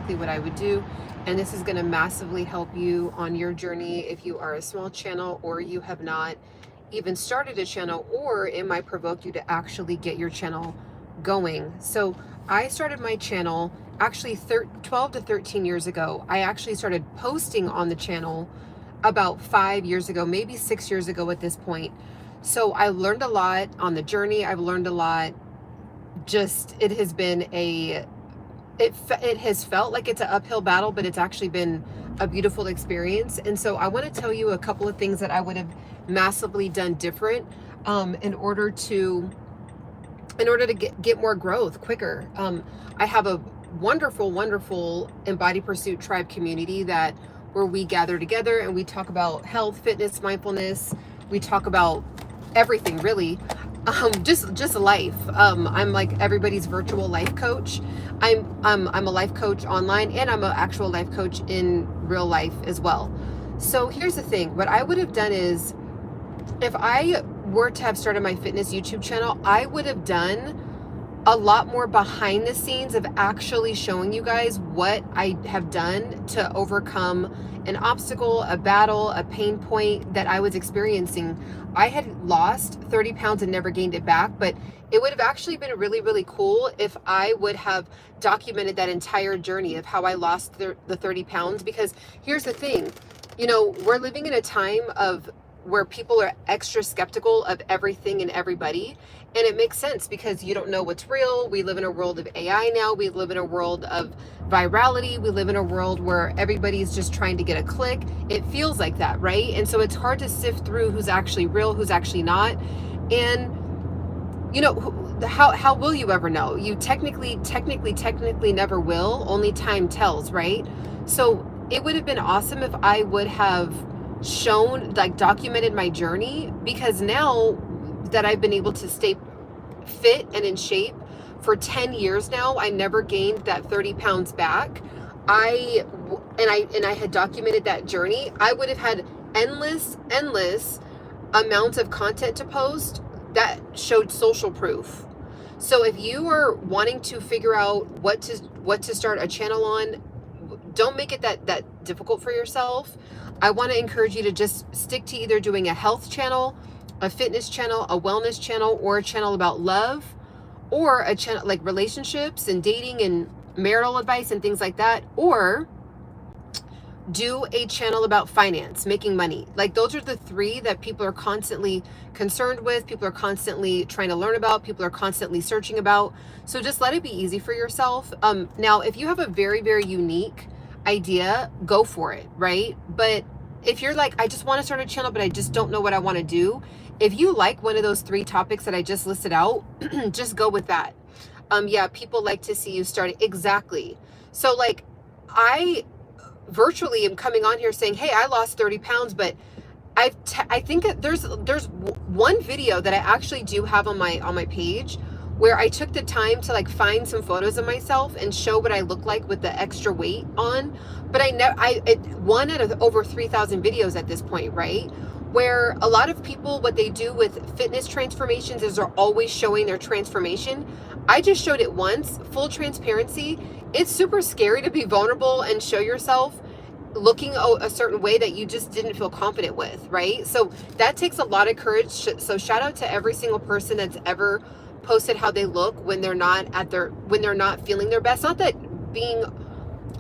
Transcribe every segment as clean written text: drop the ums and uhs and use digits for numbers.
exactly what I would do. And this is going to massively help you on your journey if you are a small channel or you have not even started a channel, or it might provoke you to actually get your channel going. So I started my channel actually 12 to 13 years ago. I actually started posting on the channel about 5 years ago, maybe 6 years ago at this point. So I learned a lot on the journey. I've learned a lot. Just, it has been it has felt like it's an uphill battle, but it's actually been a beautiful experience. And so I want to tell you a couple of things that I would have massively done different in order to get more growth quicker. I have a wonderful Embody Pursuit tribe community where we gather together and we talk about health, fitness, mindfulness. We talk about everything, really. Just life. I'm like everybody's virtual life coach. I'm a life coach online, and I'm an actual life coach in real life as well. So here's the thing. What I would have done is, if I were to have started my fitness YouTube channel, I would have done a lot more behind the scenes of actually showing you guys what I have done to overcome an obstacle, a battle, a pain point that I was experiencing. I had lost 30 pounds and never gained it back, but it would have actually been really, really cool if I would have documented that entire journey of how I lost the 30 pounds. Because here's the thing, we're living in a time where people are extra skeptical of everything and everybody. And it makes sense because you don't know what's real. We live in a world of AI now. We live in a world of virality. We live in a world where everybody's just trying to get a click. It feels like that, right? And so it's hard to sift through who's actually real, who's actually not. And how will you ever know? You technically never will. Only time tells, right? So it would have been awesome if I would have shown, documented my journey, because now that I've been able to stay fit and in shape for 10 years now, I never gained that 30 pounds back. I had documented that journey. I would have had endless amounts of content to post that showed social proof. So if you are wanting to figure out what to start a channel on, don't make it that difficult for yourself. I want to encourage you to just stick to either doing a health channel, a fitness channel, a wellness channel, or a channel about love, or a channel like relationships and dating and marital advice and things like that, or do a channel about finance, making money. Like, those are the three that people are constantly concerned with, people are constantly trying to learn about, people are constantly searching about. So just let it be easy for yourself. Now, if you have a very, very unique idea, go for it, right? But if you're like, I just want to start a channel, but I just don't know what I want to do, if you like one of those 3 topics that I just listed out, just go with that. Yeah, people like to see you starting. Exactly. So like, I virtually am coming on here saying, hey, I lost 30 pounds, but I think that there's one video that I actually do have on my page where I took the time to find some photos of myself and show what I look like with the extra weight on. But one out of over 3,000 videos at this point, right? Where a lot of people, what they do with fitness transformations is they're always showing their transformation. I just showed it once, full transparency. It's super scary to be vulnerable and show yourself looking a certain way that you just didn't feel confident with, right? So that takes a lot of courage. So shout out to every single person that's ever posted how they look when they're not feeling their best. Not that being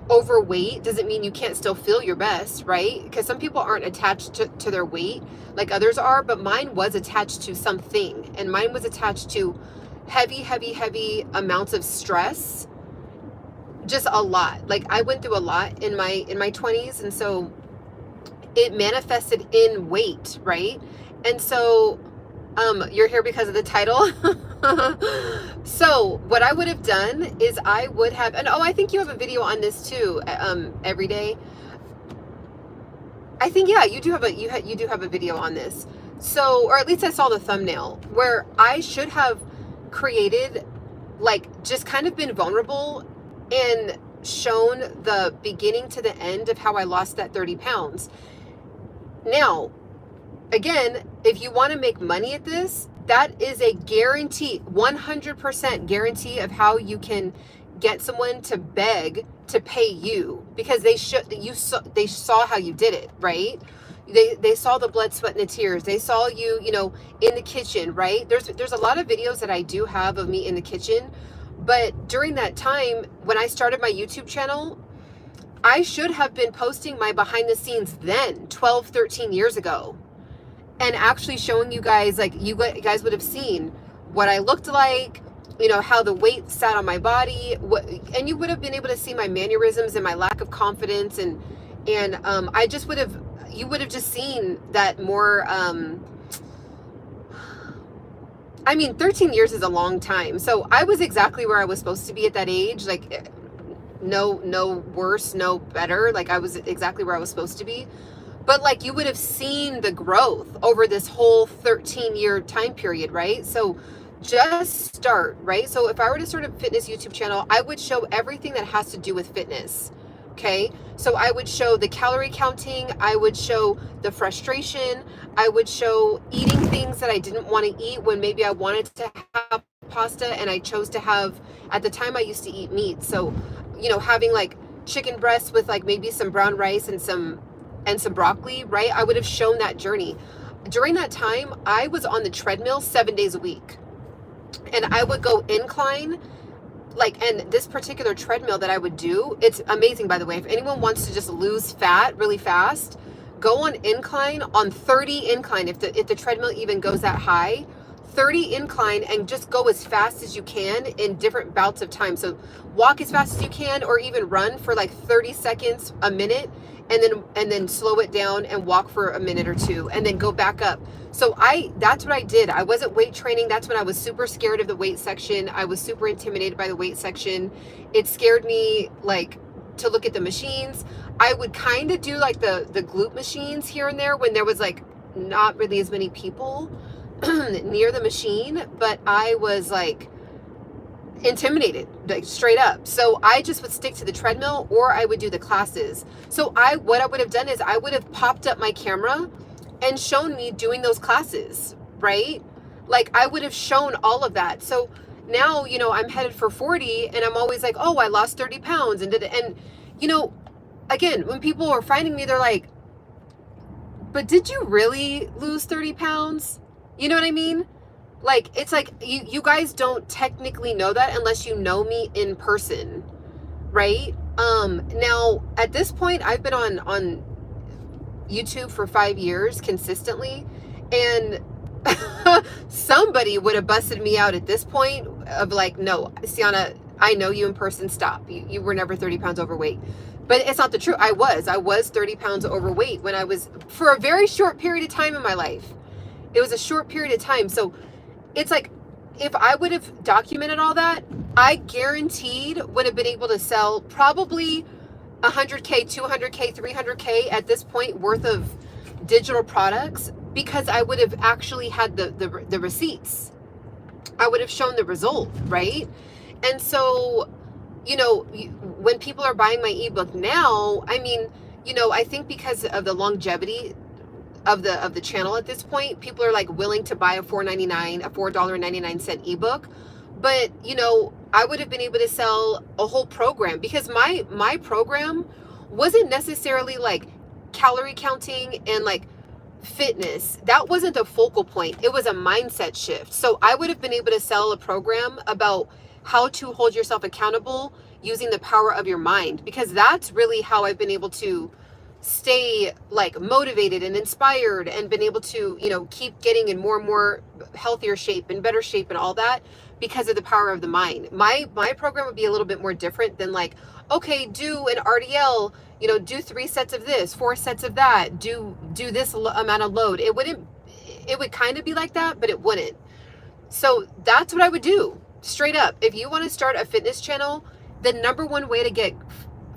overweight doesn't mean you can't still feel your best, right? Because some people aren't attached to their weight like others are, but mine was attached to something, and mine was attached to heavy amounts of stress. Just a lot. I went through a lot in my 20s, and so it manifested in weight, right? And so you're here because of the title. So what I would have done is I would have, and I think you have a video on this too, every day. I think, yeah, you do have a video on this. So, or at least I saw the thumbnail, where I should have created, just kind of been vulnerable and shown the beginning to the end of how I lost that 30 pounds. Now, again, if you want to make money at this, that is a guarantee, 100% guarantee of how you can get someone to beg to pay you, because they saw how you did it, right? They saw the blood, sweat, and the tears. They saw you, in the kitchen, right? There's a lot of videos that I do have of me in the kitchen, but during that time when I started my YouTube channel, I should have been posting my behind the scenes then, 12, 13 years ago, and actually showing you guys, like, you guys would have seen what I looked like, how the weight sat on my body, and you would have been able to see my mannerisms and my lack of confidence, and I just would have, you would have just seen that more. 13 years is a long time. So I was exactly where I was supposed to be at that age. Like, no worse, no better. Like, I was exactly where I was supposed to be. But like, you would have seen the growth over this whole 13-year time period, right? So just start, right? So if I were to start a fitness YouTube channel, I would show everything that has to do with fitness. Okay, so I would show the calorie counting, I would show the frustration, I would show eating things that I didn't want to eat when maybe I wanted to have pasta and I chose to have, at the time I used to eat meat. So, having like chicken breasts with like maybe some brown rice and some broccoli, right? I would have shown that journey. During that time, I was on the treadmill 7 days a week, and I would go incline. And this particular treadmill that I would do, it's amazing, by the way. If anyone wants to just lose fat really fast, go on incline, on 30 incline, if the treadmill even goes that high, 30 incline, and just go as fast as you can in different bouts of time. So walk as fast as you can, or even run for like 30 seconds, a minute, and then slow it down and walk for a minute or two, and then go back up. So that's what I did. I wasn't weight training. That's when I was super scared of the weight section. I was super intimidated by the weight section. It scared me, like, to look at the machines. I would kind of do like the glute machines here and there when there was like not really as many people near the machine, but I was like intimidated, like straight up. So I just would stick to the treadmill, or I would do the classes. So what I would have done is I would have popped up my camera and shown me doing those classes, right? Like, I would have shown all of that. So now, I'm headed for 40, and I'm always like, oh, I lost 30 pounds and did it. And, again, when people are finding me, they're like, but did you really lose 30 pounds? You know what I mean? Like, it's like, you guys don't technically know that unless you know me in person, right? Now at this point, I've been on YouTube for 5 years consistently, and somebody would have busted me out at this point of like, no, Ciana, I know you in person, stop. You were never 30 pounds overweight. But it's not the truth. I was 30 pounds overweight when I was, for a very short period of time in my life. It was a short period of time. So it's like, if I would have documented all that, I guaranteed would have been able to sell probably 100K, 200K, 300K at this point worth of digital products, because I would have actually had the receipts. I would have shown the result, right? And so, when people are buying my ebook now, I think because of the longevity of the channel at this point, people are like willing to buy a $4.99 ebook. But, I would have been able to sell a whole program, because my program wasn't necessarily like calorie counting and like fitness. That wasn't a focal point. It was a mindset shift. So I would have been able to sell a program about how to hold yourself accountable using the power of your mind, because that's really how I've been able to stay like motivated and inspired, and been able to, keep getting in more and more healthier shape and better shape and all that, because of the power of the mind. My program would be a little bit more different than like, okay, do an RDL, do 3 sets of this, 4 sets of that, do this amount of load. It would kind of be like that, but it wouldn't. So that's what I would do, straight up. If you want to start a fitness channel, the number one way to get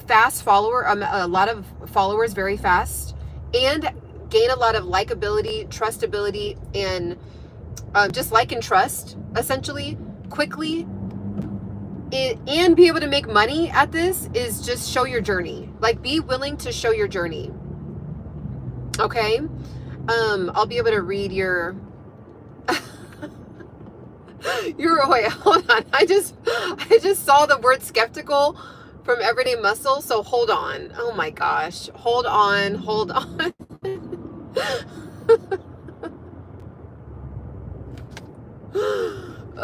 a lot of followers very fast, and gain a lot of likability, trustability, and just like and trust, essentially, quickly, and be able to make money at this, is just show your journey. Like, be willing to show your journey. Okay? I'll be able to read your wait, hold on. I just saw the word skeptical From Everyday Muscle. So hold on. Oh my gosh. Hold on. Hold on.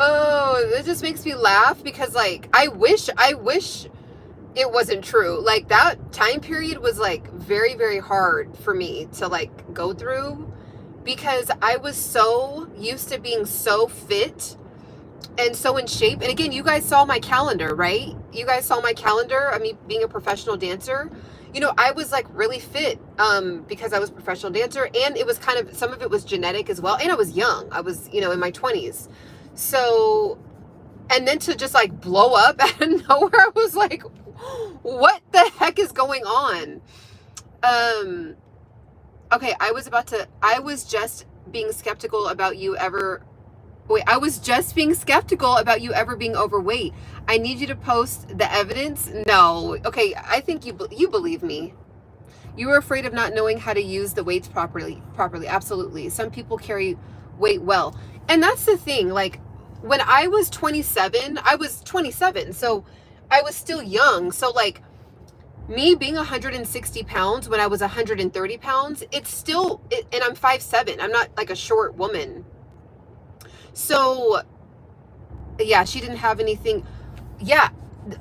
Oh, it just makes me laugh because like I wish it wasn't true. Like that time period was like very, very hard for me to like go through because I was so used to being so fit and so in shape. And again, you guys saw my calendar, right? You guys saw my calendar. I mean, being a professional dancer, you know, I was like really fit because I was a professional dancer, and it was kind of, some of it was genetic as well. And I was young. I was, you know, in my 20s. So, and then to just like blow up out of nowhere, I was like, what the heck is going on? Okay, I was just being skeptical about you ever, wait, I was just being skeptical about you ever being overweight. I need you to post the evidence. No. Okay, I think you believe me. You were afraid of not knowing how to use the weights properly. Absolutely. Some people carry weight well. And that's the thing. Like when I was 27, so I was still young. So like me being 160 pounds when I was 130 pounds, it's still, and I'm 5'7". I'm not like a short woman. So yeah, she didn't have anything. Yeah.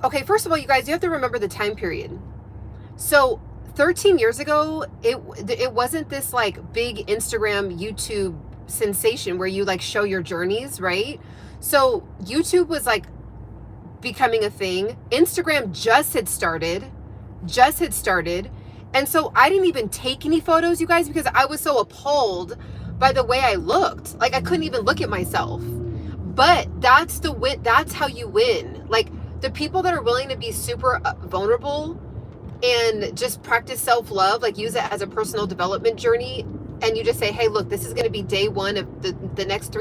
Okay. First of all, you guys, you have to remember the time period. So 13 years ago, it wasn't this like big Instagram, YouTube sensation where you like show your journeys, right? So YouTube was like becoming a thing. Instagram just had started. And so I didn't even take any photos, you guys, because I was so appalled by the way I looked. Like I couldn't even look at myself. But that's the win. That's how you win. Like the people that are willing to be super vulnerable and just practice self-love, like use it as a personal development journey. And you just say, hey, look, this is going to be day one of the next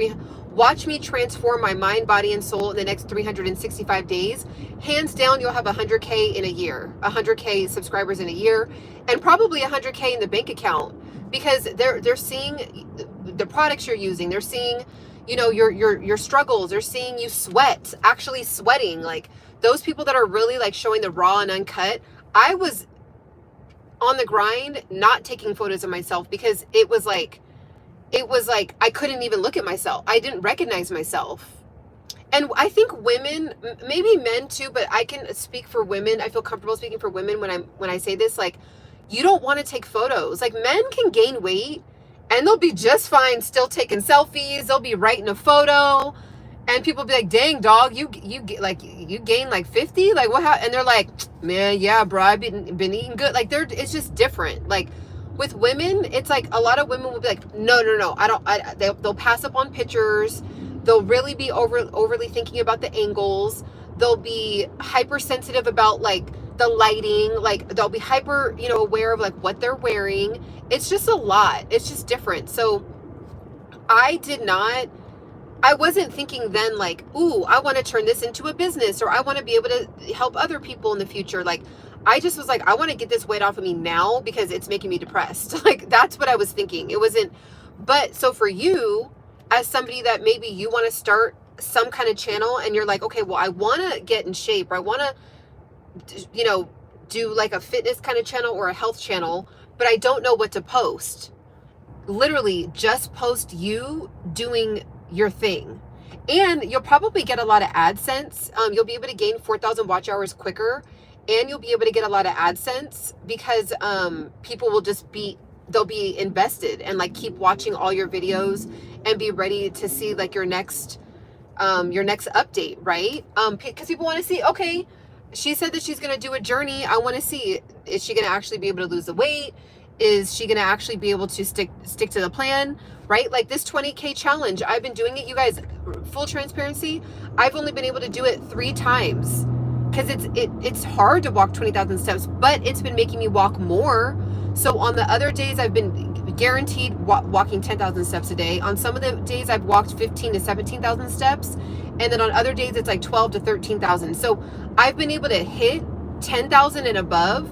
watch me transform my mind, body, and soul in the next 365 days. Hands down, you'll have 100K in a year, 100K subscribers in a year, and probably 100K in the bank account, because they're seeing the products you're using. They're seeing, you know, your struggles. They're seeing you sweat, actually sweating. Like those people that are really like showing the raw and uncut. I was on the grind, not taking photos of myself because it was like I couldn't even look at myself. I didn't recognize myself. And I think women, maybe men too, but I can speak for women. I feel comfortable speaking for women when I say this. Like, you don't want to take photos. Like, men can gain weight and they'll be just fine still taking selfies. They'll be writing a photo, and people be like, dang, dog, you gained like 50? Like, what happened? And they're like, man, yeah, bro, I've been eating good. Like, it's just different. Like, with women, it's like a lot of women will be like, no, they'll pass up on pictures. They'll really be overly thinking about the angles. They'll be hypersensitive about like the lighting. Like they'll be hyper, you know, aware of like what they're wearing. It's just a lot. It's just different. So I wasn't thinking then like, ooh, I want to turn this into a business, or I want to be able to help other people in the future. Like, I just was like, I want to get this weight off of me now because it's making me depressed. Like, that's what I was thinking. It wasn't, but so for you, as somebody that maybe you want to start some kind of channel and you're like, okay, well, I want to get in shape, or I want to, you know, do like a fitness kind of channel or a health channel, but I don't know what to post. Literally just post you doing your thing, and you'll probably get a lot of AdSense. You'll be able to gain 4,000 watch hours quicker, and you'll be able to get a lot of AdSense because people will just they'll be invested and like keep watching all your videos and be ready to see like your next update, right? Because people want to see, okay, she said that she's going to do a journey. I want to see, is she going to actually be able to lose the weight? Is she going to actually be able to stick to the plan, right? Like this 20K challenge, I've been doing it, you guys, full transparency. I've only been able to do it 3 times because it's hard to walk 20,000 steps, but it's been making me walk more. So on the other days, I've been guaranteed walking 10,000 steps a day. On some of the days, I've walked 15 to 17,000 steps. And then on other days, it's like 12 to 13,000. So I've been able to hit 10,000 and above.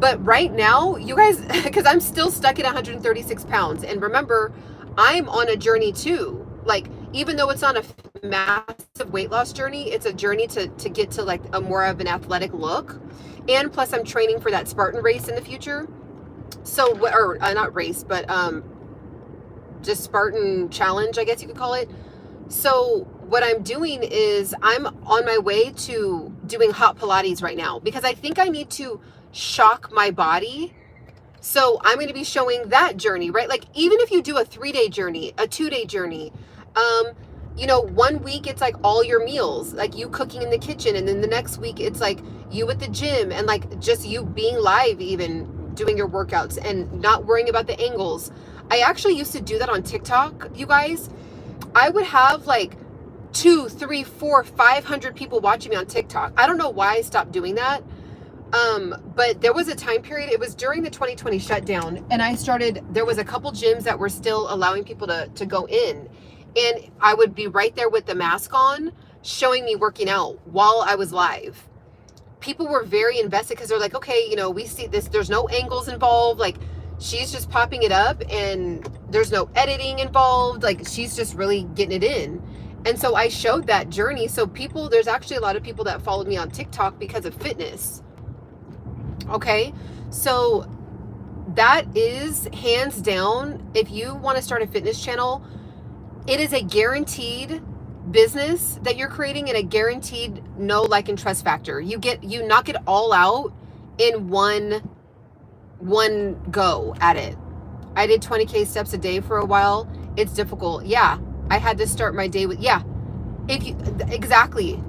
But right now, you guys, because I'm still stuck at 136 pounds. And remember, I'm on a journey too. Like, even though it's not a massive weight loss journey, it's a journey to get to like a more of an athletic look. And plus I'm training for that Spartan race in the future. So what, or not race, but just Spartan challenge, I guess you could call it. So what I'm doing is I'm on my way to doing hot Pilates right now because I think I need to shock my body. So I'm going to be showing that journey, right? Like even if you do a 3-day journey, a 2-day journey, you know, 1 week it's like all your meals, like you cooking in the kitchen, and then the next week it's like you at the gym and like just you being live, even doing your workouts and not worrying about the angles. I actually used to do that on TikTok, you guys. I would have like 2, 3, 4, 500 people watching me on TikTok. I don't know why I stopped doing that. But there was a time period, it was during the 2020 shutdown, and there was a couple gyms that were still allowing people to go in, and I would be right there with the mask on, showing me working out while I was live. People were very invested because they're like, okay, you know, we see this, there's no angles involved, like she's just popping it up and there's no editing involved, like she's just really getting it in. And so I showed that journey. So there's actually a lot of people that followed me on TikTok because of fitness. Okay, so that is hands down, if you want to start a fitness channel, it is a guaranteed business that you're creating and a guaranteed know, like, and trust factor. You knock it all out in one go at it. I did 20K steps a day for a while. It's difficult. Yeah, I had to start my day with, exactly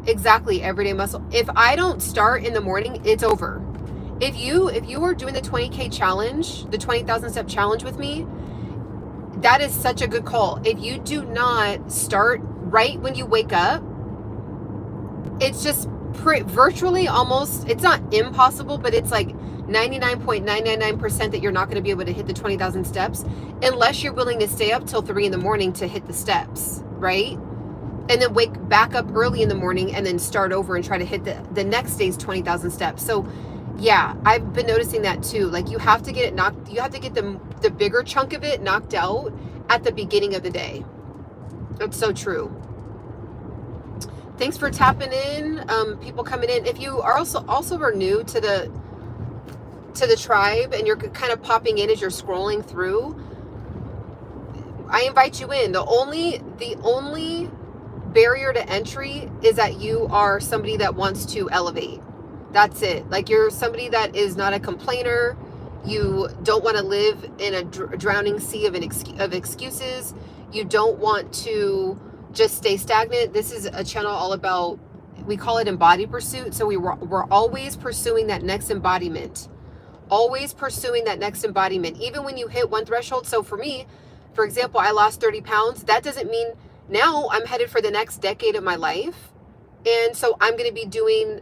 everyday muscle. If I don't start in the morning, it's over. If you are doing the 20K challenge, the 20,000 step challenge with me, that is such a good call. If you do not start right when you wake up, it's just virtually almost, it's not impossible, but it's like 99.999% that you're not going to be able to hit the 20,000 steps unless you're willing to stay up till 3 in the morning to hit the steps, right? And then wake back up early in the morning and then start over and try to hit the next day's 20,000 steps. So yeah, I've been noticing that too. Like you have to get the bigger chunk of it knocked out at the beginning of the day. That's so true. Thanks for tapping in, people coming in. If you are also are new to the tribe and you're kind of popping in as you're scrolling through, I invite you in. The only barrier to entry is that you are somebody that wants to elevate. That's it. Like you're somebody that is not a complainer. You don't want to live in a drowning sea of excuses. You don't want to just stay stagnant. This is a channel all about, we call it Embody Pursuit. So we're always pursuing that next embodiment. Always pursuing that next embodiment, even when you hit one threshold. So for me, for example, I lost 30 pounds. That doesn't mean now I'm headed for the next decade of my life. And so I'm going to be doing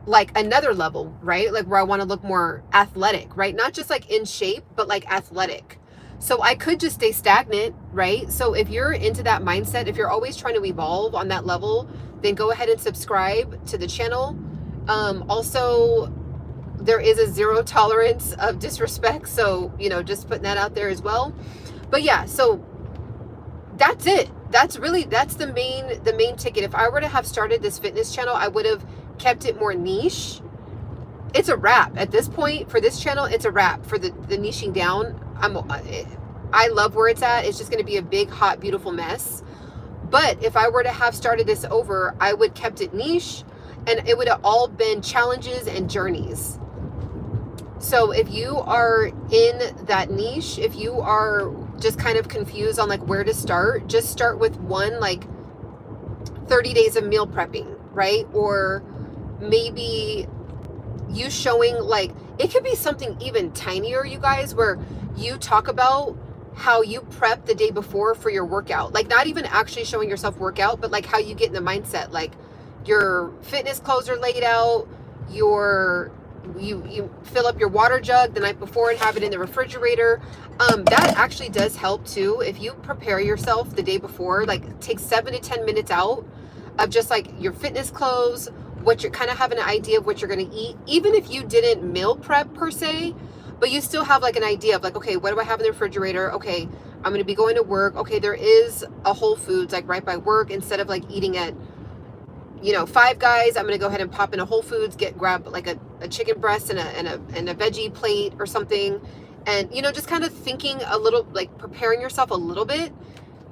like another level, right? Like where I want to look more athletic, right? Not just like in shape, but like athletic. So I could just stay stagnant, right? So if you're into that mindset, if you're always trying to evolve on that level, then go ahead and subscribe to the channel. Also, there is a zero tolerance of disrespect. So, you know, just putting that out there as well. But yeah, so that's it. That's the main ticket. If I were to have started this fitness channel, I would have kept it more niche. It's a wrap at this point for this channel. It's a wrap for the niching down. I love where it's at. It's just going to be a big, hot, beautiful mess. But if I were to have started this over, I would kept it niche, and it would have all been challenges and journeys. So if you are in that niche, if you are just kind of confused on like where to start, just start with one, like 30 days of meal prepping, right? Or maybe you showing, like, it could be something even tinier, you guys, where you talk about how you prep the day before for your workout. Like not even actually showing yourself workout, but like how you get in the mindset, like your fitness clothes are laid out, you fill up your water jug the night before and have it in the refrigerator. That actually does help too. If you prepare yourself the day before, like take 7 to 10 minutes out of just like your fitness clothes, what you're kind of having an idea of what you're going to eat, even if you didn't meal prep per se, but you still have like an idea of like, okay, what do I have in the refrigerator? Okay, I'm going to be going to work. Okay, there is a Whole Foods like right by work. Instead of like eating at, Five Guys, I'm going to go ahead and pop in a Whole Foods, grab like a chicken breast and a veggie plate or something. And, just kind of thinking a little, like preparing yourself a little bit,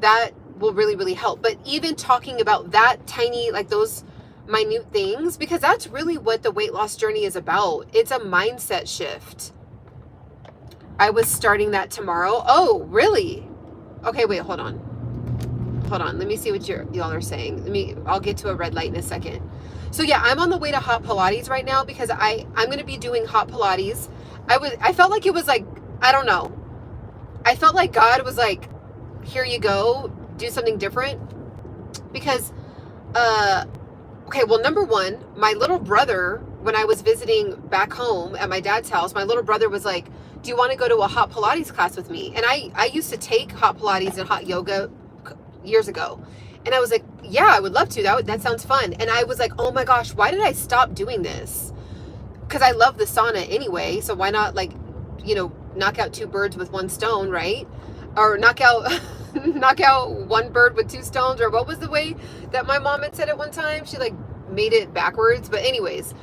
that will really, really help. But even talking about that tiny, like those minute things, because that's really what the weight loss journey is about. It's a mindset shift. I was starting that tomorrow. Oh, really? Okay, wait, hold on. Let me see what y'all are saying. I'll get to a red light in a second. So yeah, I'm on the way to hot Pilates right now because I'm going to be doing hot Pilates. I felt like it was like, I don't know. I felt like God was like, here you go, do something different. Because, okay, well, number one, my little brother, when I was visiting back home at my dad's house, my little brother was like, do you want to go to a hot Pilates class with me? And I used to take hot Pilates and hot yoga years ago. And I was like, yeah, I would love to. That sounds fun. And I was like, oh my gosh, why did I stop doing this? Because I love the sauna anyway. So why not knock out two birds with one stone, right? Or knock out one bird with two stones, or what was the way that my mom had said it one time? She like made it backwards. But anyways,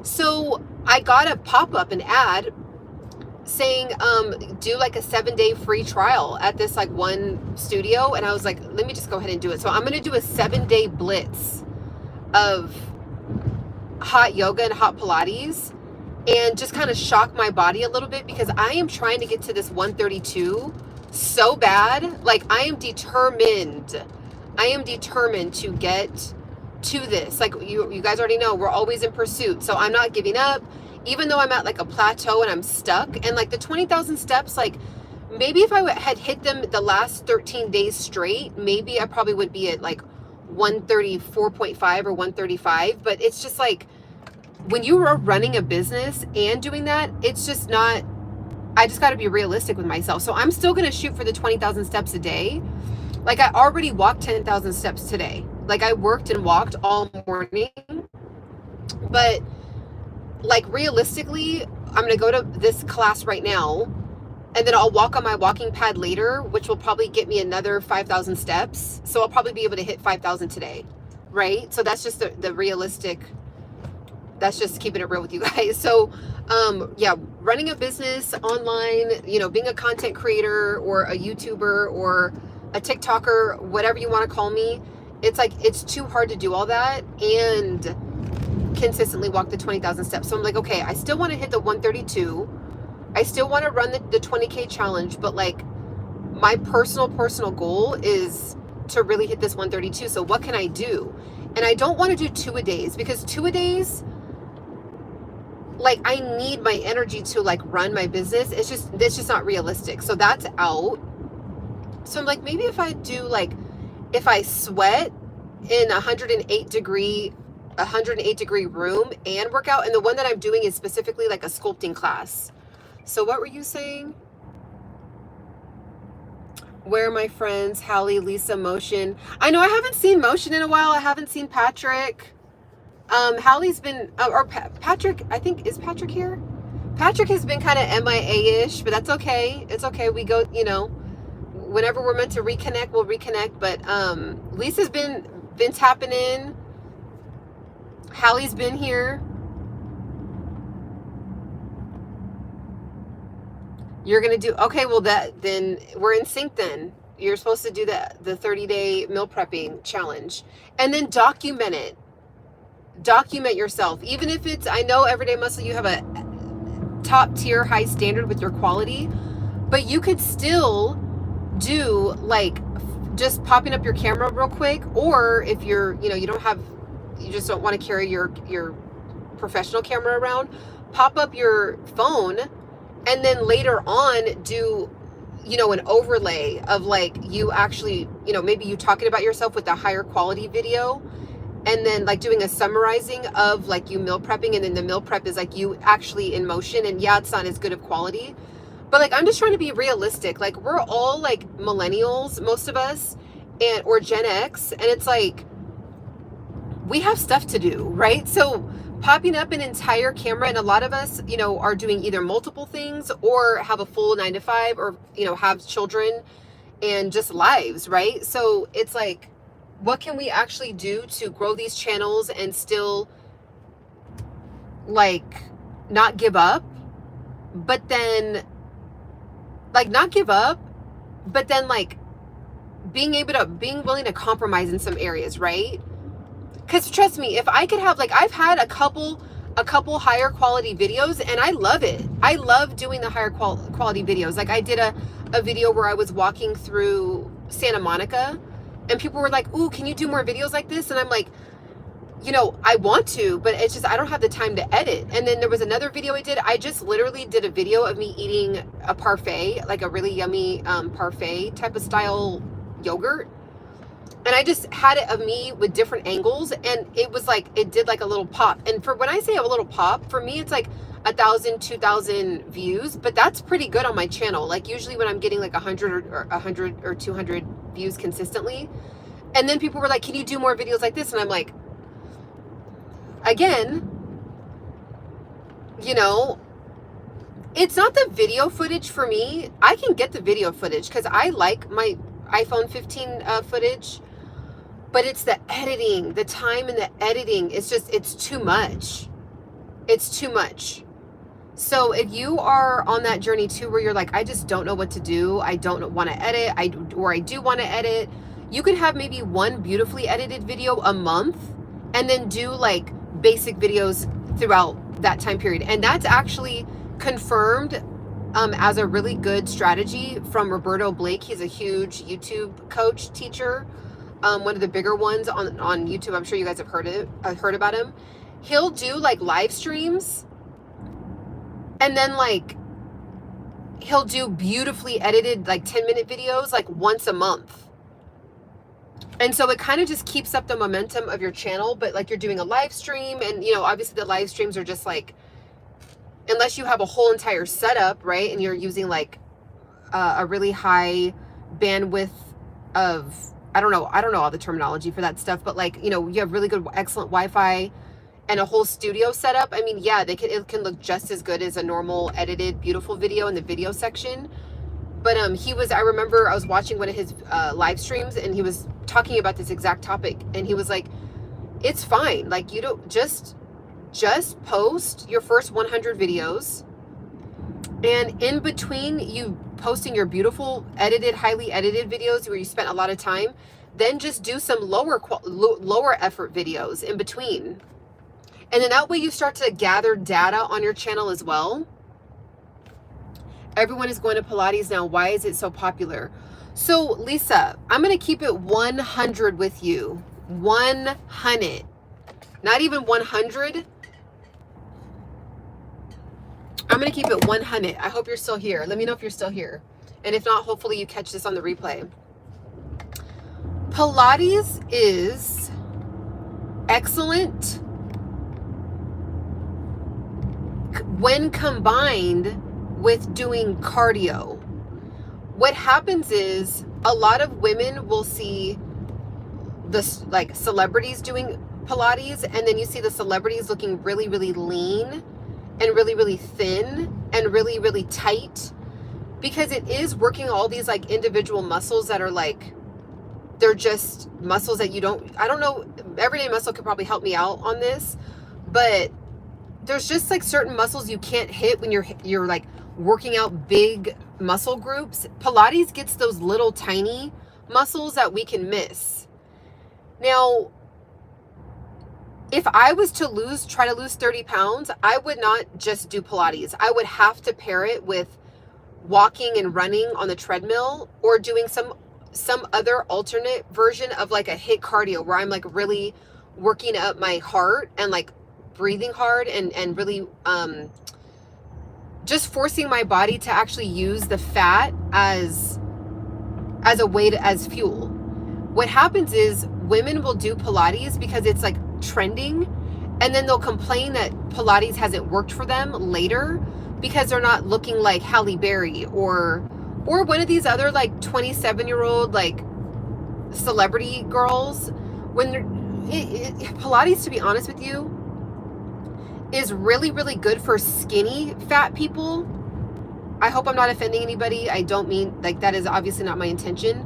so I got a pop-up, an ad saying, do like a 7-day free trial at this like one studio. And I was like, let me just go ahead and do it. So I'm going to do a 7-day blitz of hot yoga and hot Pilates and just kind of shock my body a little bit, because I am trying to get to this 132 so bad. Like I am determined to get to this. Like you guys already know, we're always in pursuit. So I'm not giving up, even though I'm at like a plateau and I'm stuck. And like the 20,000 steps, like maybe if I had hit them the last 13 days straight, maybe I probably would be at like 134.5 or 135. But it's just like, when you are running a business and doing that, it's just not, I just got to be realistic with myself. So I'm still going to shoot for the 20,000 steps a day. Like I already walked 10,000 steps today. Like I worked and walked all morning, but like realistically, I'm going to go to this class right now, and then I'll walk on my walking pad later, which will probably get me another 5,000 steps. So I'll probably be able to hit 5,000 today. Right. So that's just the realistic, that's just keeping it real with you guys. So, yeah, running a business online, being a content creator or a YouTuber or a TikToker, whatever you want to call me, it's like, it's too hard to do all that and consistently walk the 20,000 steps. So I'm like, okay, I still want to hit the 132. I still want to run the 20K challenge, but like my personal goal is to really hit this 132. So what can I do? And I don't want to do 2-a-days, because 2-a-days, like I need my energy to like run my business. It's just not realistic. So that's out. So I'm like, maybe if I do like, if I sweat in 108 degree room and work out. And the one that I'm doing is specifically like a sculpting class. So what were you saying? Where are my friends? Hallie, Lisa, Motion. I know I haven't seen Motion in a while. I haven't seen Patrick. Hallie's been, or Patrick, I think, is Patrick here? Patrick has been kind of MIA-ish, but that's okay. It's okay. We go, whenever we're meant to reconnect, we'll reconnect. But Lisa's been tapping in. Hallie's been here. You're going to do, okay, well then we're in sync then. You're supposed to do the 30-day meal prepping challenge, and then document it. Document yourself. Even if it's, I know Everyday Muscle, you have a top tier high standard with your quality, but you could still do like just popping up your camera real quick. Or if you're, you just don't want to carry your professional camera around, pop up your phone, and then later on do, an overlay of like you actually, maybe you talking about yourself with a higher quality video, and then like doing a summarizing of like you meal prepping, and then the meal prep is like you actually in motion. And yeah, it's not as good of quality, but like I'm just trying to be realistic. Like we're all like millennials, most of us, or Gen X, and it's like we have stuff to do, right? So popping up an entire camera, and a lot of us, are doing either multiple things or have a full 9 to 5, or have children and just lives, right? So it's like, what can we actually do to grow these channels and still like not give up, but then like not give up, but then like being willing to compromise in some areas, right? Because trust me, if I could have, like, I've had a couple higher quality videos and I love it. I love doing the higher quality videos. Like I did a video where I was walking through Santa Monica and people were like, ooh, can you do more videos like this? And I'm like, you know, I want to, but it's just, I don't have the time to edit. And then there was another video I just literally did a video of me eating a parfait, like a really yummy parfait type of style yogurt. And I just had it of me with different angles, and it was like, it did like a little pop. And for when I say a little pop, for me, it's like 1,000, 2,000 views, but that's pretty good on my channel. Like usually when I'm getting like 100 or 200 views consistently. And then people were like, can you do more videos like this? And I'm like, again, you know, it's not the video footage for me. I can get the video footage because I like my iPhone 15 footage. But it's the editing, the time in the editing. It's just, it's too much. It's too much. So if you are on that journey too, where you're like, I just don't know what to do. I don't want to edit. I do want to edit. You could have maybe one beautifully edited video a month and then do like basic videos throughout that time period. And that's actually confirmed as a really good strategy from Roberto Blake. He's a huge YouTube coach, teacher. One of the bigger ones on YouTube. I'm sure you guys have heard about him. He'll do like live streams and then like he'll do beautifully edited like 10-minute videos like once a month. And so it kind of just keeps up the momentum of your channel, but like you're doing a live stream, and you know, obviously the live streams are just like, unless you have a whole entire setup, right? And you're using like a really high bandwidth of, I don't know all the terminology for that stuff, but like, you know, you have really good, excellent Wi-Fi and a whole studio setup. I mean, yeah, it can look just as good as a normal edited, beautiful video in the video section. But I remember I was watching one of his live streams and he was talking about this exact topic, and he was like, it's fine. Like, you don't just post your first 100 videos, and in between you posting your beautiful edited, highly edited videos where you spent a lot of time, then just do some lower effort videos in between. And then that way you start to gather data on your channel as well. Everyone is going to Pilates now. Why is it so popular? So Lisa, I'm going to keep it 100 with you. 100. Not even 100. I'm going to keep it 100. I hope you're still here. Let me know if you're still here. And if not, hopefully you catch this on the replay. Pilates is excellent when combined with doing cardio. What happens is a lot of women will see this, like celebrities doing Pilates, and then you see the celebrities looking really, really lean and really, really thin and really, really tight, because it is working all these like individual muscles that are like, they're just muscles that I don't know, Everyday Muscle could probably help me out on this, but there's just like certain muscles you can't hit when you're like working out big muscle groups. Pilates gets those little tiny muscles that we can miss. Now, if I was to try to lose 30 pounds, I would not just do Pilates. I would have to pair it with walking and running on the treadmill, or doing some other alternate version of like a HIIT cardio where I'm like really working up my heart and like breathing hard and really just forcing my body to actually use the fat as fuel. What happens is women will do Pilates because it's like trending, and then they'll complain that Pilates hasn't worked for them later because they're not looking like Halle Berry or one of these other like 27-year-old like celebrity girls. Pilates, to be honest with you, is really, really good for skinny fat people, I hope I'm not offending anybody. I don't mean, like, that is obviously not my intention.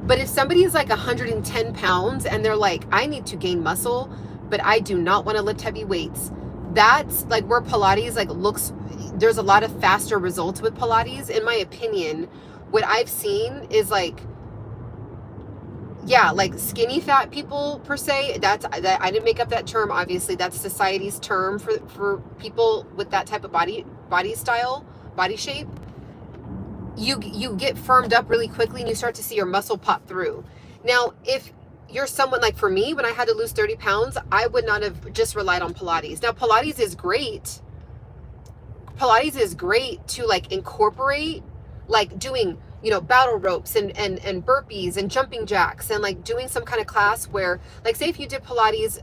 But if somebody is like 110 pounds and they're like, I need to gain muscle, but I do not want to lift heavy weights, that's like where Pilates like looks, there's a lot of faster results with Pilates. In my opinion, what I've seen is like, yeah, like skinny fat people per se, that I didn't make up that term. Obviously that's society's term for people with that type of body style, body shape. You get firmed up really quickly and you start to see your muscle pop through. Now, if you're someone like, for me, when I had to lose 30 pounds, I would not have just relied on Pilates. Now, Pilates is great. Pilates is great to like incorporate, like doing, you know, battle ropes and burpees and jumping jacks, and like doing some kind of class where, like, say if you did Pilates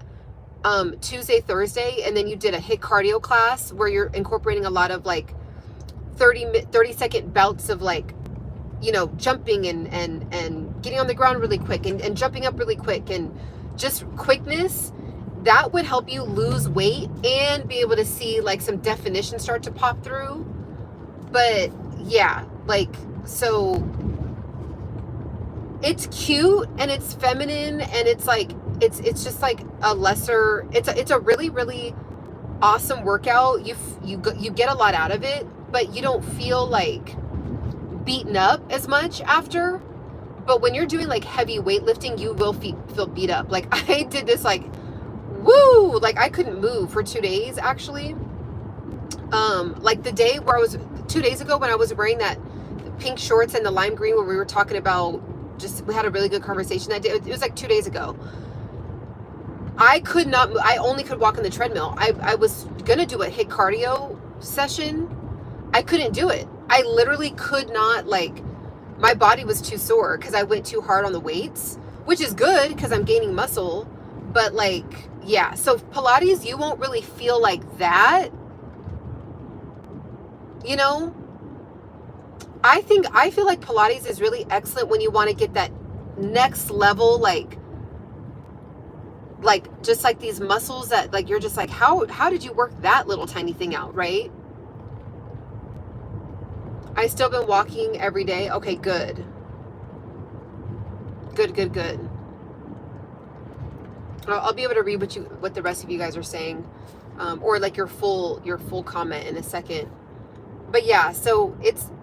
Tuesday, Thursday, and then you did a HIIT cardio class where you're incorporating a lot of like 30-second bouts of like, you know, jumping and getting on the ground really quick and jumping up really quick and just quickness, that would help you lose weight and be able to see like some definition start to pop through. But yeah, like, so it's cute and it's feminine and it's like, it's just like a lesser, it's a really, really awesome workout. You get a lot out of it, but you don't feel like beaten up as much after. But when you're doing like heavy weightlifting, you will feel beat up. Like I did this like, woo, like I couldn't move for 2 days actually. Like the day where 2 days ago when I was wearing that pink shorts and the lime green, where we were talking about, just, we had a really good conversation that day. It was like 2 days ago. I could not, I only could walk on the treadmill. I was gonna do a HIIT cardio session. I couldn't do it. I literally could not, like, my body was too sore because I went too hard on the weights, which is good because I'm gaining muscle. But like, yeah, so Pilates, you won't really feel like that, you know? I feel like Pilates is really excellent when you want to get that next level, like just like these muscles that like, you're just like, how did you work that little tiny thing out, right? I still been walking every day. Okay, good. Good. I'll be able to read what the rest of you guys are saying, or like your full comment in a second. But yeah, so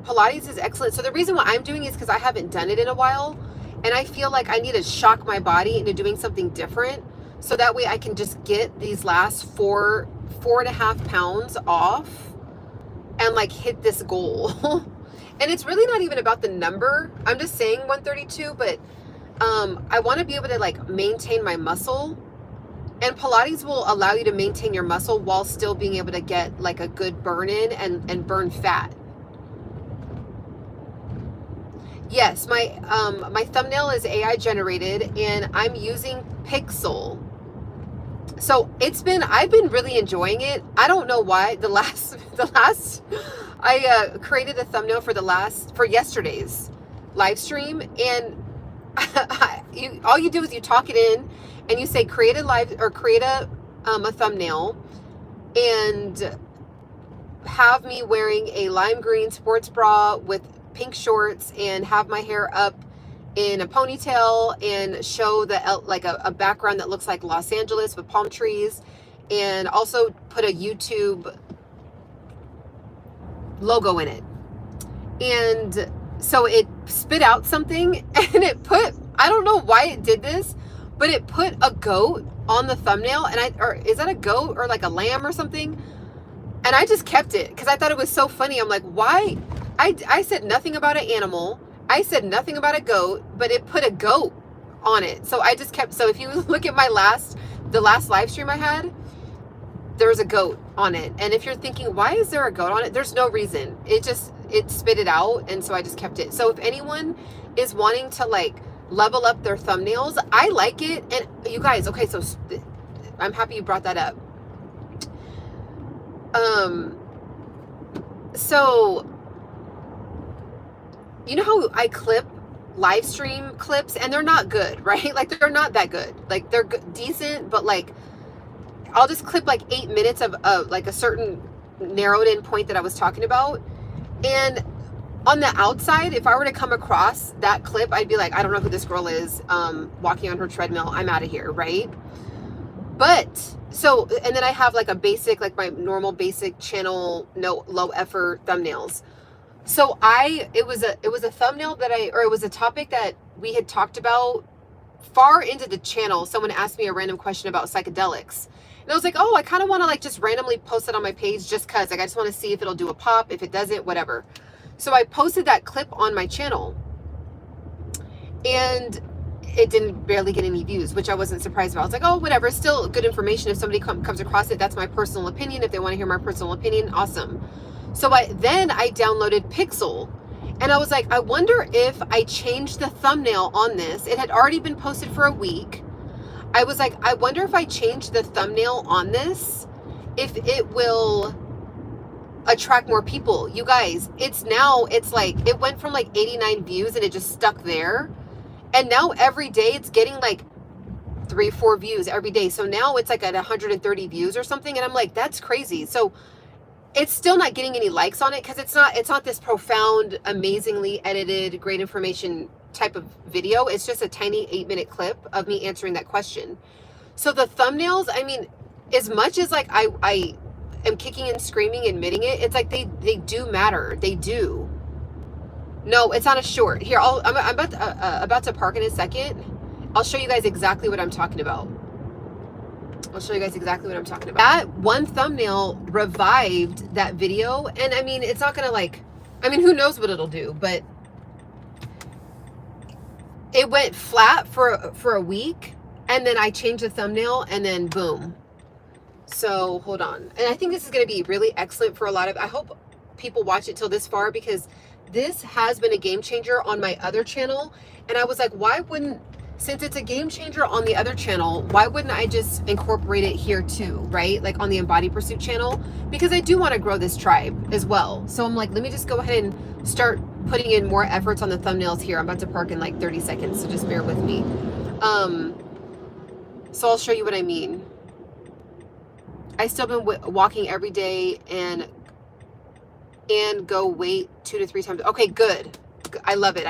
Pilates is excellent. So the reason why I'm doing it is because I haven't done it in a while, and I feel like I need to shock my body into doing something different, so that way I can just get these last 4.5 pounds off and like hit this goal. And it's really not even about the number. I'm just saying 132, but I want to be able to like maintain my muscle, and Pilates will allow you to maintain your muscle while still being able to get like a good burn in and burn fat. Yes, my thumbnail is AI generated and I'm using Pixel. So I've been really enjoying it. I don't know why I created a thumbnail for yesterday's live stream, and all you do is you talk it in and you say create a thumbnail and have me wearing a lime green sports bra with pink shorts and have my hair up in a ponytail and show like a background that looks like Los Angeles with palm trees, and also put a YouTube logo in it. And so it spit out something, and I don't know why it did this, but it put a goat on the thumbnail, or is that a goat or like a lamb or something? And I just kept it because I thought it was so funny. I'm like, why? I said nothing about an animal. I said nothing about a goat, but it put a goat on it. So I just kept, so if you look at the last live stream I had, there's a goat on it. And if you're thinking, why is there a goat on it? There's no reason. It spit it out. And so I just kept it. So if anyone is wanting to like level up their thumbnails, I like it. And you guys, okay, so I'm happy you brought that up. So you know how I clip live stream clips and they're not good, right? Like they're not that good. Like they're decent, but like I'll just clip like 8 minutes of like a certain narrowed in point that I was talking about. And on the outside, if I were to come across that clip, I'd be like, I don't know who this girl is, walking on her treadmill. I'm out of here, right? But so, and then I have like a basic, like my normal basic channel, no low effort thumbnails. So it was a thumbnail that or it was a topic that we had talked about far into the channel. Someone asked me a random question about psychedelics. And I was like, oh, I kind of want to like just randomly post it on my page just cause like, I just want to see if it'll do a pop. If it doesn't, whatever. So I posted that clip on my channel and it didn't barely get any views, which I wasn't surprised about. I was like, oh, whatever, it's still good information. If somebody comes across it, that's my personal opinion. If they want to hear my personal opinion, awesome. So I downloaded Pixel and I was like, I wonder if I changed the thumbnail on this. It had already been posted for a week. I was like, I wonder if I change the thumbnail on this, if it will attract more people. You guys, it's like, it went from like 89 views and it just stuck there. And now every day it's getting like 3-4 views every day. So now it's like at 130 views or something. And I'm like, that's crazy. So it's still not getting any likes on it because it's not this profound, amazingly edited, great information type of video. It's just a tiny 8-minute clip of me answering that question. So the thumbnails, I mean, as much as like I am kicking and screaming, admitting it, it's like they do matter. They do. No, it's not a short. Here, I'm about to park in a second. I'll show you guys exactly what I'm talking about. That one thumbnail revived that video. And I mean, it's not going to like, I mean, who knows what it'll do, but it went flat for a week. And then I changed the thumbnail and then boom. So hold on. And I think this is going to be really excellent for I hope people watch it till this far because this has been a game changer on my other channel. And I was like, since it's a game changer on the other channel, why wouldn't I just incorporate it here too, right? Like on the Embody Pursuit channel, because I do want to grow this tribe as well. So I'm like, let me just go ahead and start putting in more efforts on the thumbnails here. I'm about to park in like 30 seconds, so just bear with me. So I'll show you what I mean. I still been walking every day and go weight 2 to 3 times. Okay, good. I love it.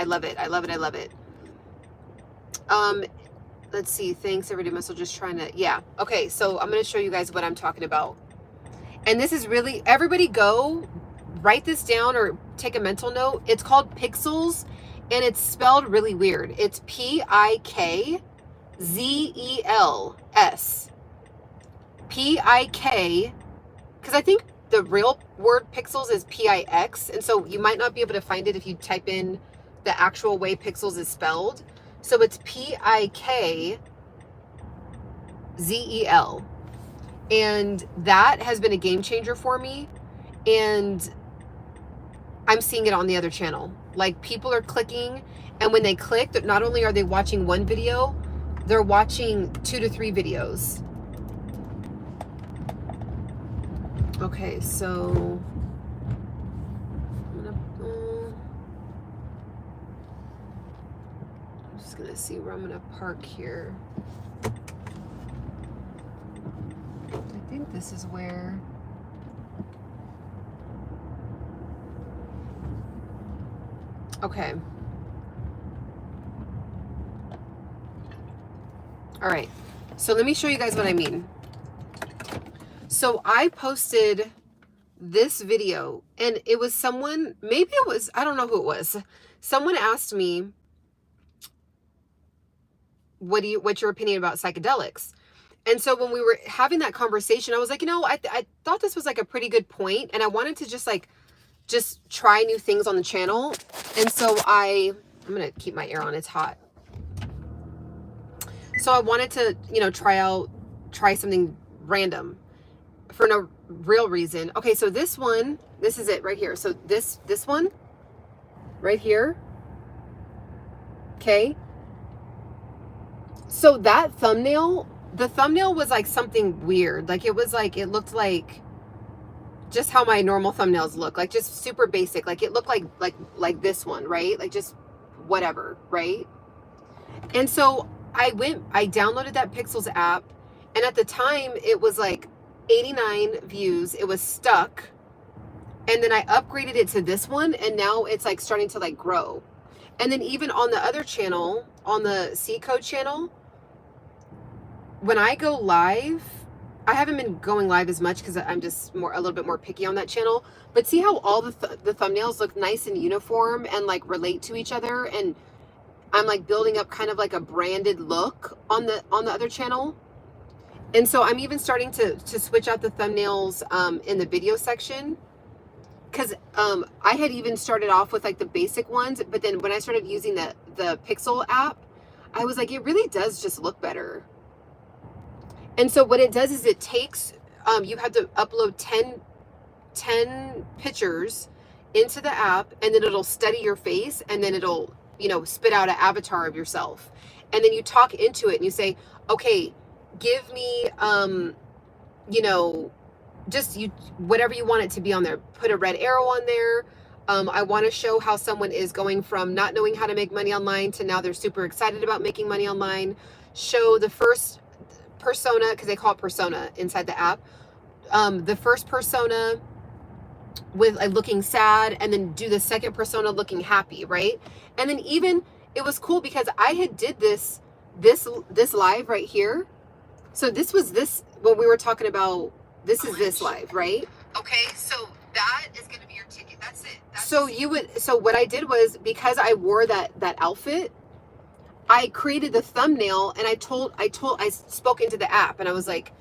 Let's see. Thanks, everybody. Muscle just trying to, yeah. Okay, so I'm going to show you guys what I'm talking about. And this is really, everybody go write this down or take a mental note. It's called Pixels and it's spelled really weird. It's Pikzels. Pik, because I think the real word pixels is Pix. And so you might not be able to find it if you type in the actual way pixels is spelled. So it's Pikzel. And that has been a game changer for me. And I'm seeing it on the other channel. Like people are clicking, and when they click, not only are they watching one video, they're watching 2 to 3 videos. Okay, so I'm just gonna see where I'm gonna park here. I think this is where. Okay. All right. So let me show you guys what I mean. So I posted this video and it was someone, maybe it was, I don't know who it was. Someone asked me, what's your opinion about psychedelics? And so when we were having that conversation, I was like, I thought this was like a pretty good point, and I wanted to just try new things on the channel. And so I'm going to keep my air on. It's hot. So I wanted to, try something random for no real reason. Okay. So this is it right here. So this one right here. Okay. So that thumbnail, the thumbnail was like something weird. Like it looked like just how my normal thumbnails look, like just super basic. Like it looked like this one, right? Like just whatever, right? And so I downloaded that Pixels app, and at the time it was like 89 views. It was stuck. And then I upgraded it to this one, and now it's like starting to like grow. And then even on the other channel, on the C Code channel, when I go live, I haven't been going live as much because I'm just a little bit more picky on that channel. But see how all the thumbnails look nice and uniform and like relate to each other, and I'm like building up kind of like a branded look on the other channel. And so I'm even starting to switch out the thumbnails in the video section, because I had even started off with like the basic ones, but then when I started using the Pixel app, I was like, it really does just look better. And so what it does is it takes, you have to upload 10 pictures into the app, and then it'll study your face, and then it'll, you know, spit out an avatar of yourself. And then you talk into it and you say, okay, give me, you know, just whatever you want it to be on there. Put a red arrow on there. I want to show how someone is going from not knowing how to make money online to now they're super excited about making money online. Show the first persona, because they call it persona inside the app. The first persona with like looking sad, and then do the second persona looking happy, right? And then even it was cool because I had did this live right here. So this was what we were talking about. This is this live, right? Okay, so that is going to be your ticket. That's it. So what I did was, because I wore that outfit, I created the thumbnail, and I spoke into the app, and I was like,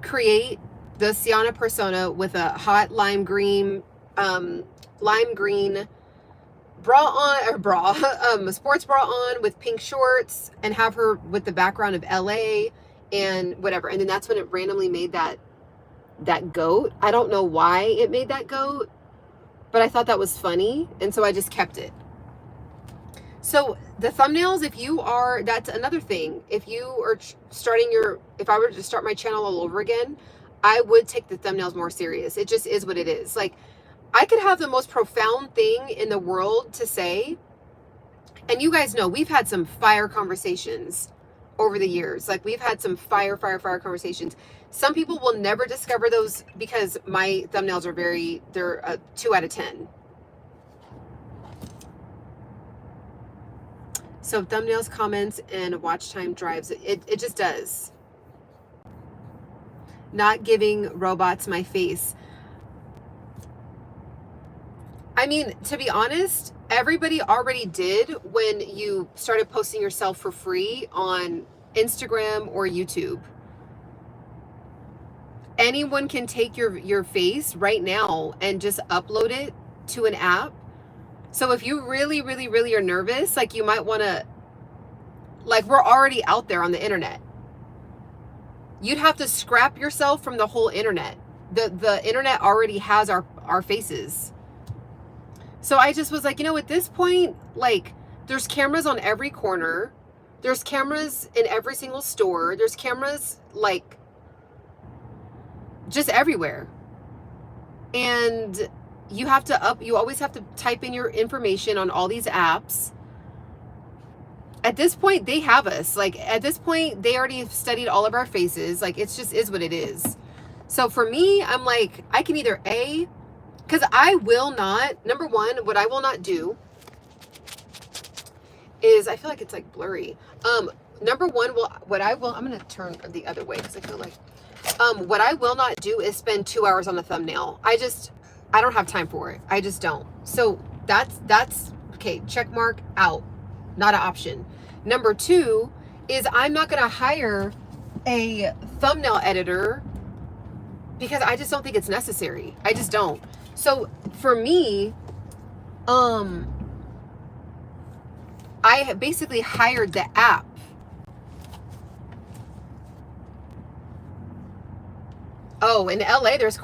create the Ciana persona with a hot lime green bra on, or sports bra on with pink shorts, and have her with the background of LA and whatever. And then that's when it randomly made that goat. I don't know why it made that goat, but I thought that was funny, and so I just kept it. So the thumbnails, that's another thing. If you are if I were to start my channel all over again, I would take the thumbnails more serious. It just is what it is. Like, I could have the most profound thing in the world to say, and you guys know we've had some fire conversations over the years. Like, we've had some fire conversations. Some people will never discover those because my thumbnails are they're a 2 out of 10. So thumbnails, comments, and watch time drives it. It just does. Not giving robots my face. I mean, to be honest, everybody already did when you started posting yourself for free on Instagram or YouTube. Anyone can take your face right now and just upload it to an app. So if you really are nervous, like, you might want to, like, we're already out there on the internet. You'd have to scrap yourself from the whole internet. The internet already has our faces. So I just was like, you know, at this point, like, there's cameras on every corner. There's cameras in every single store. There's cameras, like, just everywhere. And you always have to type in your information on all these apps. At this point, they have us. Like, at this point, they already have studied all of our faces. Like, it's just is what it is. So for me, I'm like, I can either because I will not, number one, what I will not do is, I feel like it's like blurry. Number one, I'm going to turn the other way because I feel like, what I will not do is spend 2 hours on a thumbnail. I don't have time for it. I just don't. So that's okay. Check mark out. Not an option. Number two is, I'm not going to hire a thumbnail editor because I just don't think it's necessary. I just don't. So for me, I have basically hired the app. Oh, in LA, there's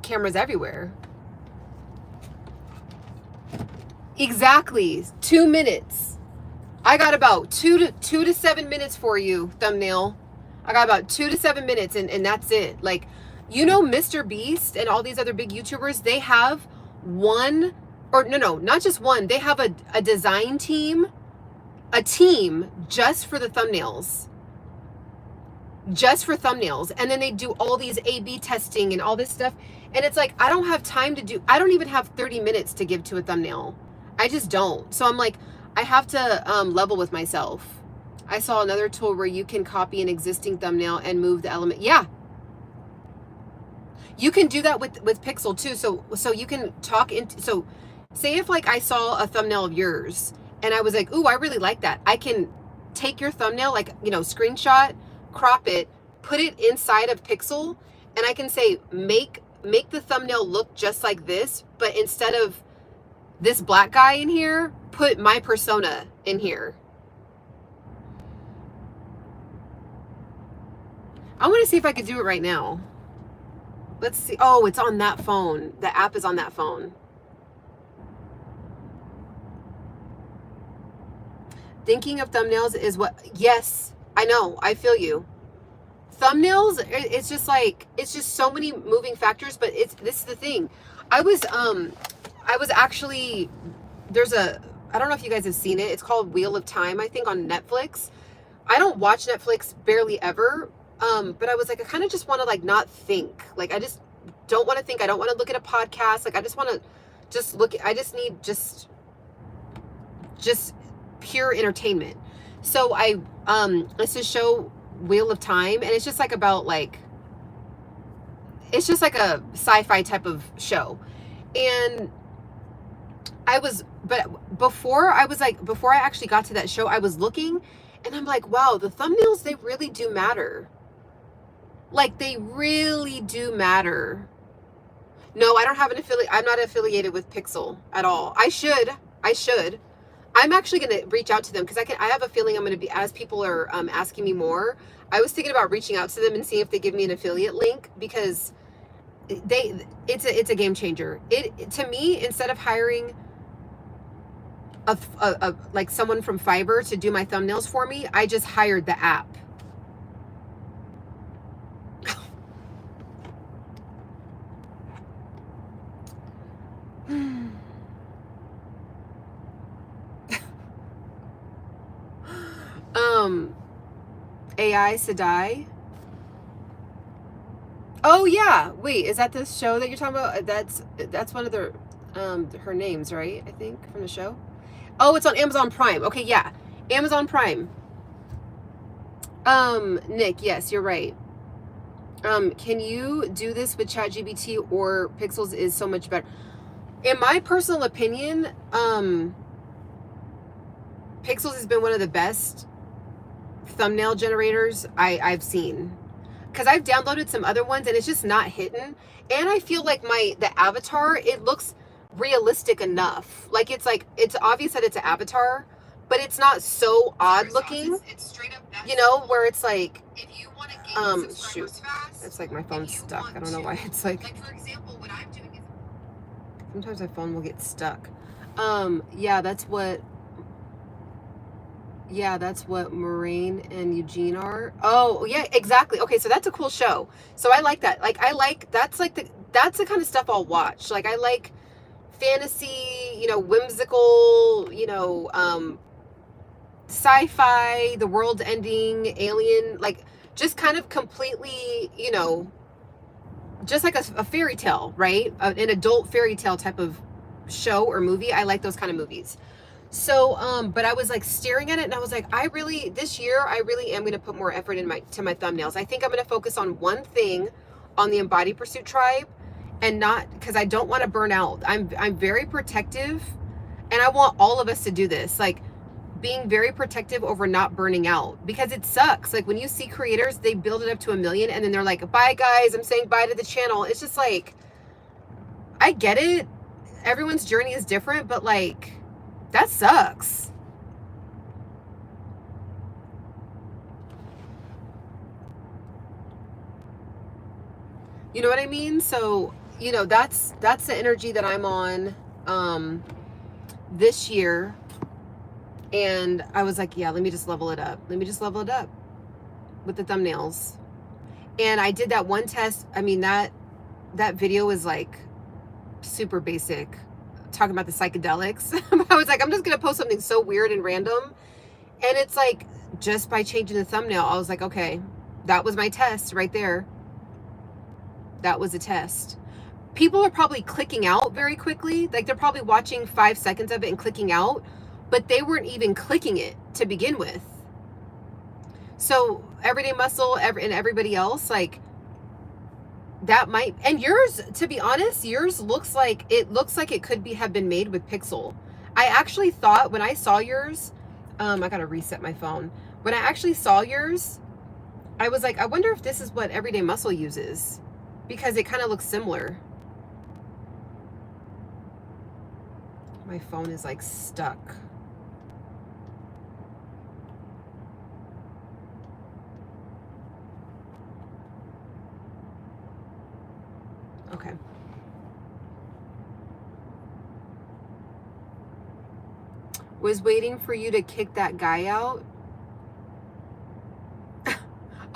cameras everywhere. Exactly. 2 minutes. I got about 2 to 7 minutes for you, thumbnail. I got about 2 to 7 minutes, and that's it. Like, you know, Mr. Beast and all these other big YouTubers, they have not just one. They have a design team, a team just for the thumbnails. just for thumbnails. And then they do all these A/B testing and all this stuff. And it's like, I don't have time to do, I don't even have 30 minutes to give to a thumbnail. I just don't. So I'm like, I have to level with myself. I saw another tool where you can copy an existing thumbnail and move the element. Yeah. You can do that with Pixel too. So you can talk into, so say if like I saw a thumbnail of yours and I was like, ooh, I really like that. I can take your thumbnail, like, you know, screenshot, crop it, put it inside of Pixel, and I can say, make the thumbnail look just like this, but instead of this black guy in here, put my persona in here. I want to see if I could do it right now. Let's see. Oh, it's on that phone. The app is on that phone. Thinking of thumbnails is what, yes, I know, I feel you. Thumbnails, it's just like, it's just so many moving factors, but this is the thing. I was actually, I don't know if you guys have seen it. It's called Wheel of Time, I think, on Netflix. I don't watch Netflix barely ever. But I was like, I kind of just want to like not think. Like, I just don't want to think. I don't want to look at a podcast. Like, I just want to just look. I just need just pure entertainment. So it's a show, Wheel of Time, and it's just like about like, it's just like a sci-fi type of show. And before I actually got to that show, I was looking and I'm like, wow, the thumbnails, they really do matter. Like, they really do matter. No, I don't have an affiliate. I'm not affiliated with Pixel at all. I should. I'm actually going to reach out to them because I have a feeling I'm going to be, as people are asking me more, I was thinking about reaching out to them and seeing if they give me an affiliate link, because it's a game changer. To me, instead of hiring like someone from Fiverr to do my thumbnails for me, I just hired the app. AI Sadai. Oh yeah, wait, is that the show that you're talking about? That's one of the her names, right? I think, from the show. Oh, it's on Amazon Prime. Okay, yeah, Amazon Prime. Nick, yes, you're right. Can you do this with ChatGPT or Pixels is so much better? In my personal opinion, Pixels has been one of the best thumbnail generators I've seen, because I've downloaded some other ones and it's just not hitting. And I feel like the avatar, it looks realistic enough. Like, it's obvious that it's an avatar, but it's not so odd looking. It's straight up, you know, where it's like, if you want to gain shoot, fast, it's like my phone's stuck. I don't know why it's like for example, what I'm doing is sometimes my phone will get stuck. Yeah, that's what Moraine and Eugene are. Oh, yeah, exactly. Okay, so that's a cool show. So I like that. Like, that's the kind of stuff I'll watch. Like, I like fantasy, you know, whimsical, you know, sci-fi, the world ending, alien, like, just kind of completely, you know, just like a fairy tale, right? An adult fairy tale type of show or movie. I like those kind of movies. So, but I was like staring at it and I was like, this year, I really am going to put more effort to my thumbnails. I think I'm going to focus on one thing on the Embody Pursuit tribe, and not, because I don't want to burn out. I'm very protective, and I want all of us to do this. Like, being very protective over not burning out, because it sucks. Like, when you see creators, they build it up to 1 million and then they're like, bye guys, I'm saying bye to the channel. It's just like, I get it. Everyone's journey is different, but like, that sucks. You know what I mean? So, you know, that's the energy that I'm on this year. And I was like, yeah, let me just level it up. Let me just level it up with the thumbnails. And I did that one test. I mean, that video was like super basic, talking about the psychedelics. I was like, I'm just gonna post something so weird and random, and it's like, just by changing the thumbnail, I was like, okay, That was my test right there. That was a test. People are probably clicking out very quickly. Like they're probably watching 5 seconds of it and clicking out, but they weren't even clicking it to begin with. So Everyday Muscle and everybody else, like that might, and yours, to be honest, yours looks like it could have been made with Pixel. I actually thought when I saw yours, I gotta reset my phone. When I actually saw yours, I was like, I wonder if this is what Everyday Muscle uses, because it kind of looks similar. My phone is like stuck. Okay. Was waiting for you to kick that guy out.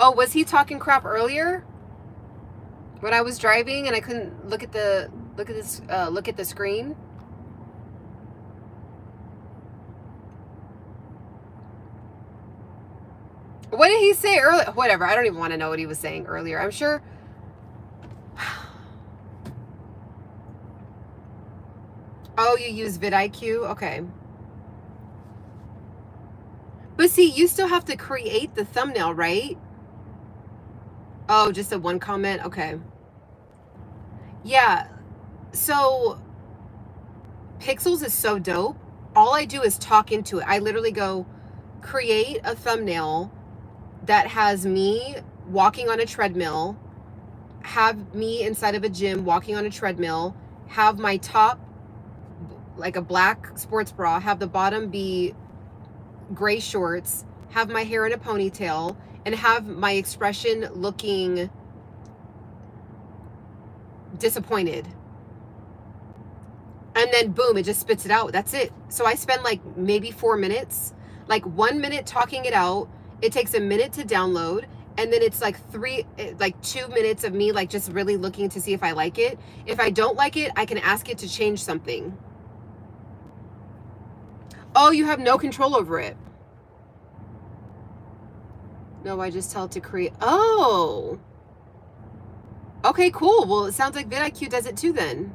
Oh, was he talking crap earlier when I was driving and I couldn't look at the screen? What did he say earlier? Whatever. I don't even want to know what he was saying earlier. I'm sure. Oh, you use vidIQ? Okay. But see, you still have to create the thumbnail, right? Oh, just a one comment? Okay. Yeah. So Pixels is so dope. All I do is talk into it. I literally go create a thumbnail that has me walking on a treadmill, have me inside of a gym walking on a treadmill, have my top like a black sports bra, have the bottom be gray shorts, have my hair in a ponytail, and have my expression looking disappointed. And then boom, it just spits it out. That's it. So I spend like maybe 4 minutes, like 1 minute talking it out. It takes a minute to download. And then it's like 2 minutes of me like just really looking to see if I like it. If I don't like it, I can ask it to change something. Oh, you have no control over it. No, I just tell it to create. Oh. Okay, cool. Well, it sounds like vidIQ does it too then.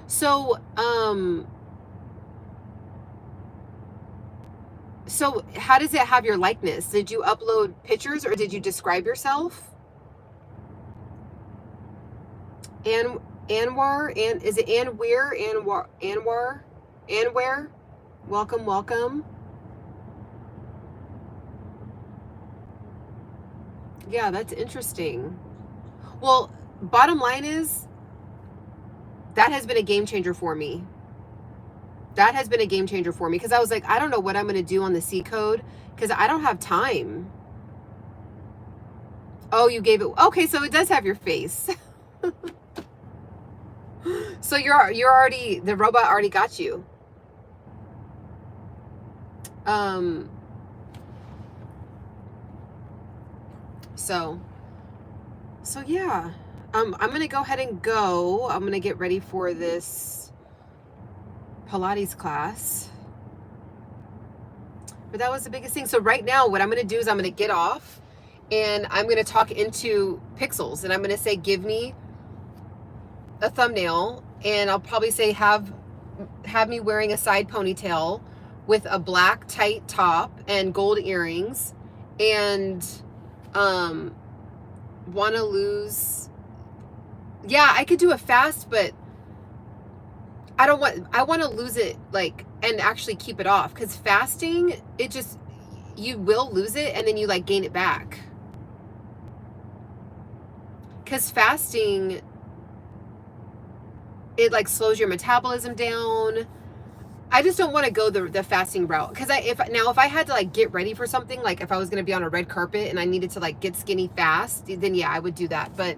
So, so how does it have your likeness? Did you upload pictures or did you describe yourself? Anwar, and is it Anwar? Anwar? Welcome. Yeah, that's interesting. Well, bottom line is that has been a game changer for me. That has been a game changer for me because I was like, I don't know what I'm going to do on the C code because I don't have time. Oh, you gave it. Okay, so it does have your face. So you're already, the robot already got you. So yeah, I'm going to go ahead and go. I'm going to get ready for this Pilates class. But that was the biggest thing. So right now, what I'm going to do is I'm going to get off and I'm going to talk into Pixels and I'm going to say, give me a thumbnail, and I'll probably say have me wearing a side ponytail with a black tight top and gold earrings, and want to lose. Yeah, I could do a fast, but I want to lose it like and actually keep it off, because fasting, it just, you will lose it and then you like gain it back, because fasting, it like slows your metabolism down. I just don't want to go the fasting route, because if I had to like get ready for something, like if I was going to be on a red carpet and I needed to like get skinny fast, then yeah, I would do that. But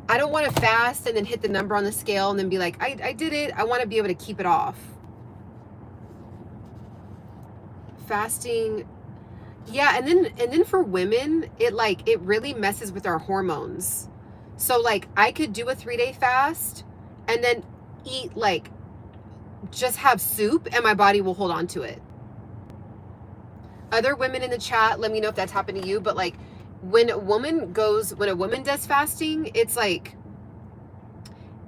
I don't want to fast and then hit the number on the scale and then be like, I did it. I want to be able to keep it off. Fasting, yeah, and then for women, it really messes with our hormones. So like I could do a 3-day fast and then eat like just have soup and my body will hold on to it. Other women in the chat, let me know if that's happened to you. But like when a woman does fasting, it's like,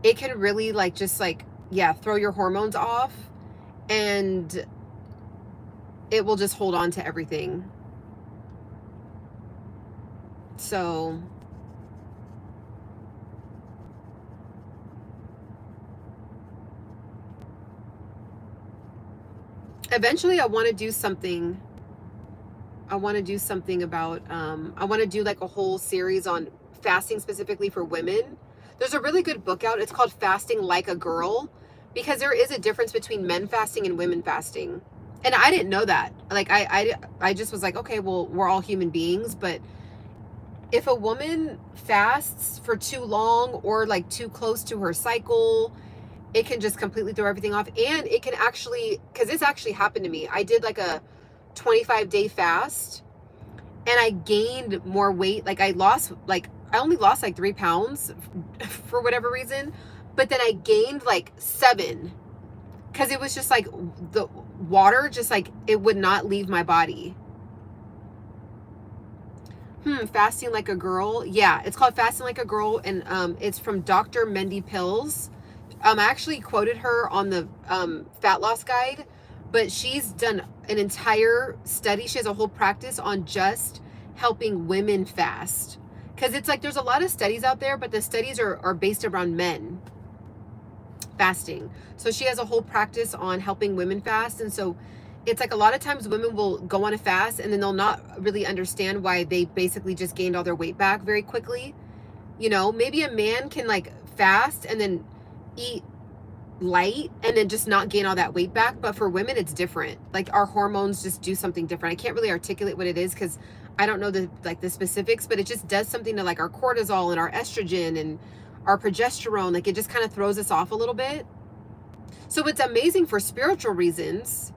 it can really like just like, yeah, throw your hormones off, and it will just hold on to everything. So eventually I want to do something. I want to do something about, I want to do like a whole series on fasting specifically for women. There's a really good book out. It's called Fasting Like a Girl, because there is a difference between men fasting and women fasting. And I didn't know that. Like I just was like, okay, well, we're all human beings, but if a woman fasts for too long or like too close to her cycle, it can just completely throw everything off. And it can actually, because this actually happened to me. I did like a 25-day fast and I gained more weight. Like I only lost like 3 pounds for whatever reason, but then I gained like 7, because it was just like the water, just like it would not leave my body. Fasting Like a Girl. Yeah, it's called Fasting Like a Girl, and it's from Dr. Mendy Pills. I actually quoted her on the fat loss guide, but she's done an entire study. She has a whole practice on just helping women fast. Because it's like there's a lot of studies out there, but the studies are based around men fasting. So she has a whole practice on helping women fast. And so it's like a lot of times women will go on a fast and then they'll not really understand why they basically just gained all their weight back very quickly. You know, maybe a man can like fast and then eat light and then just not gain all that weight back. But for women, it's different. Like our hormones just do something different. I can't really articulate what it is because I don't know the specifics, but it just does something to like our cortisol and our estrogen and our progesterone. Like it just kind of throws us off a little bit. So it's amazing for spiritual reasons.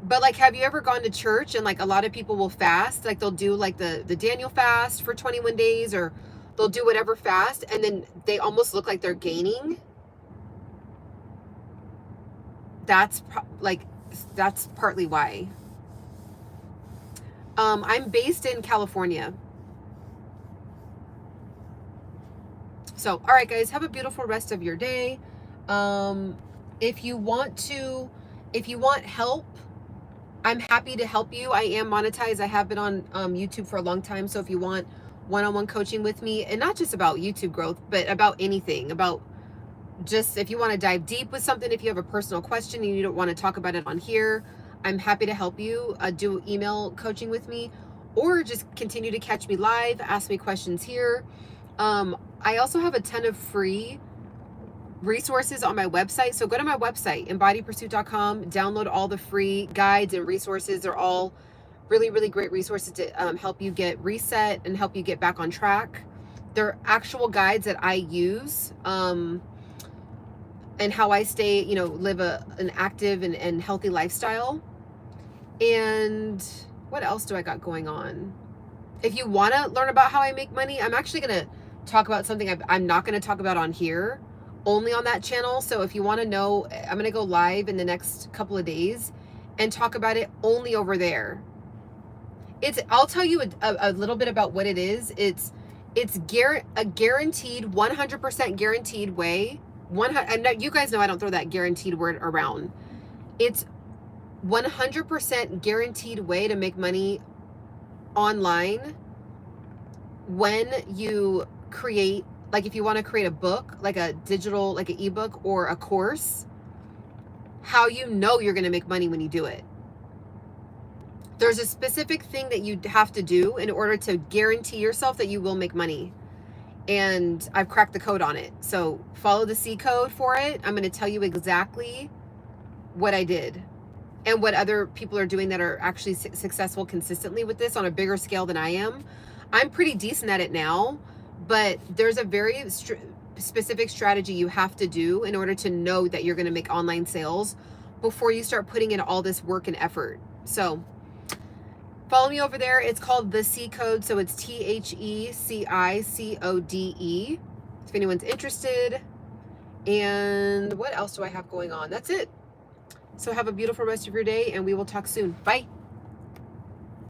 But like, have you ever gone to church and like a lot of people will fast? Like they'll do like the Daniel fast for 21 days, or they'll do whatever fast, and then they almost look like they're gaining. That's partly why. I'm based in California. So, all right, guys, have a beautiful rest of your day. If you want help, I'm happy to help you. I am monetized. I have been on YouTube for a long time. So if you want one-on-one coaching with me, and not just about YouTube growth, but about anything, about just if you want to dive deep with something, if you have a personal question and you don't want to talk about it on here, I'm happy to help you do email coaching with me, or just continue to catch me live, ask me questions here. I also have a ton of free resources on my website. So go to my website, embodypursuit.com, download all the free guides and resources. They're all really, really great resources to help you get reset and help you get back on track. They're actual guides that I use, and how I stay, live an active and healthy lifestyle. And what else do I got going on? If you want to learn about how I make money, I'm actually going to talk about something I'm not going to talk about on here, only on that channel. So if you want to know, I'm going to go live in the next couple of days and talk about it only over there. I'll tell you a little bit about what it is. It's a guaranteed, 100% guaranteed way. And you guys know I don't throw that guaranteed word around. It's 100% guaranteed way to make money online when you create, like if you want to create a book, like a digital, like an ebook or a course, how you know you're going to make money when you do it. There's a specific thing that you have to do in order to guarantee yourself that you will make money. And I've cracked the code on it. So follow the C code for it. I'm going to tell you exactly what I did and what other people are doing that are actually successful consistently with this on a bigger scale than I am. I'm pretty decent at it now, but there's a very specific strategy you have to do in order to know that you're going to make online sales before you start putting in all this work and effort. So follow me over there. It's called The C Code. So it's THECICODE. If anyone's interested. And what else do I have going on? That's it. So have a beautiful rest of your day, and we will talk soon. Bye.